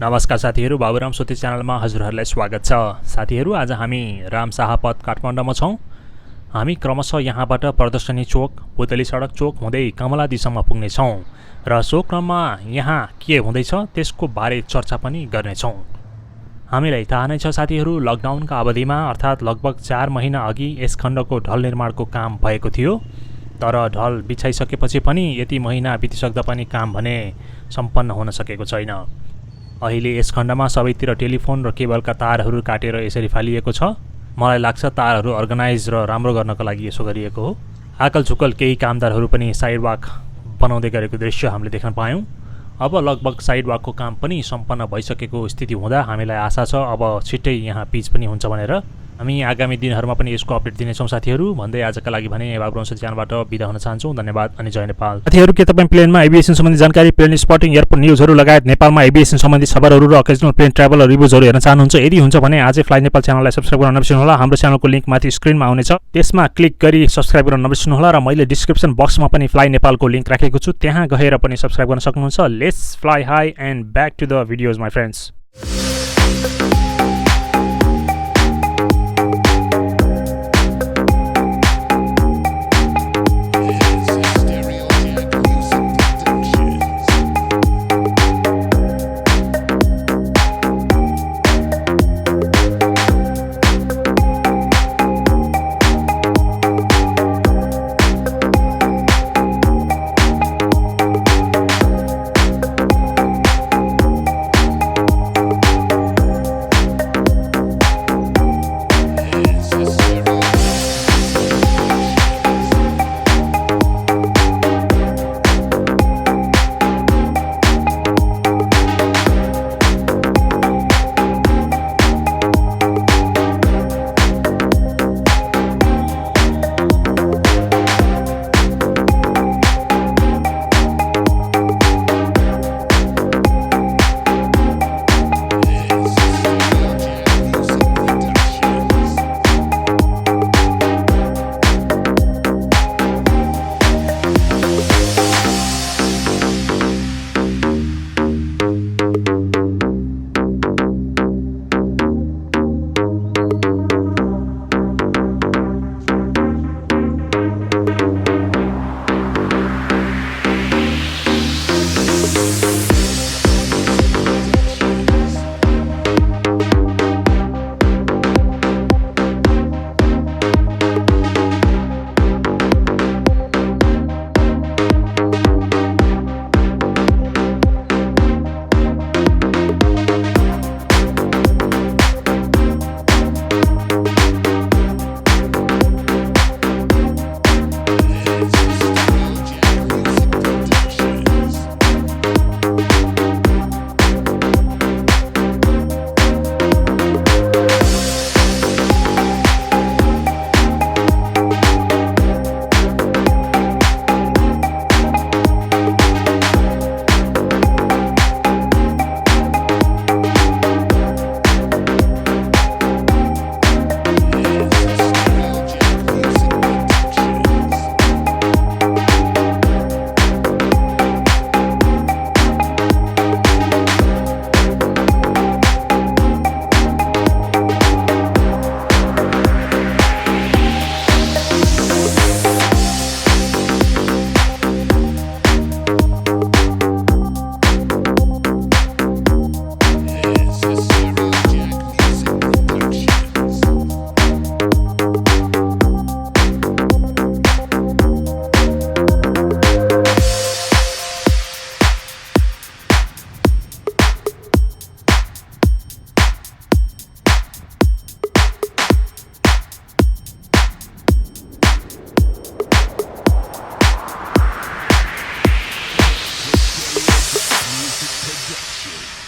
नमस्कार साथीहरू, बाबुराम सोती च्यानलमा हजुरहरूलाई स्वागत छ। साथीहरू, आज हामी राम शाह पथ काठमाडौँमा छौँ। हामी क्रमशः यहाँबाट प्रदर्शनी चोक, पुतलीसडक चोक हुँदै कमलादीसम्म पुग्नेछौँ र सो क्रममा यहाँ के हुँदैछ त्यसको बारे चर्चा पनि गर्नेछौँ। हामीलाई थाहा नै छ साथीहरू, लकडाउनका अवधिमा अर्थात् लगभग 4 महिना अघि यस खण्डको ढल निर्माणको काम भएको थियो। तर ढल बिछाइसकेपछि पनि यति महिना बितिसक्दा पनि काम भने सम्पन्न हुन सकेको छैन। अहिले यस खण्डमा सबैतिर टेलिफोन र केबलका तारहरू काटेर यसरी फालिएको छ। मलाई लाग्छ तारहरू अर्गनाइज र राम्रो गर्नको लागि यसो गरिएको हो। आकल झुकल केही कामदारहरू पनि साइडवाक बनाउँदै गरेको दृश्य हामीले देख्न पायौँ। अब लगभग साइडवाकको काम पनि सम्पन्न भइसकेको स्थिति हुँदा हामीलाई आशा छ अब छिट्टै यहाँ पिच पनि हुन्छ भनेर। हामी आगामी दिनहरूमा पनि यसको अपडेट दिनेछौँ साथीहरू भन्दै आजका लागि भने बाबुराम सोती च्यानलबाट बिदा हुन चाहन्छौँ। धन्यवाद अनि जय नेपाल। साथीहरू, के तपाईँ प्लेनमा एभिएसन सम्बन्धी जानकारी, प्लेन स्पटिङ, एयरपोर्ट न्युजहरू लगायत नेपालमा एभिएसन सम्बन्धी खबरहरू र अकेजनल प्लेन ट्राभल रिभ्युजहरू हेर्न चाहनुहुन्छ? यदि हुन्छ भने आजै फ्लाइ नेपाल च्यानललाई सब्स्क्राइब गर्न नबिर्सनुहोला। हाम्रो च्यानलको लिङ्क माथि स्क्रिनमा आउनेछ, त्यसमा क्लिक गरी सब्स्क्राइब गर्न नबिर्सनुहोला र मैले डिस्क्रिप्सन बक्समा पनि फ्लाइ नेपालको लिङ्क राखेको छु, त्यहाँ गएर पनि सब्स्क्राइब गर्न सक्नुहुन्छ। Let's fly high and back to the videos my friends. Production.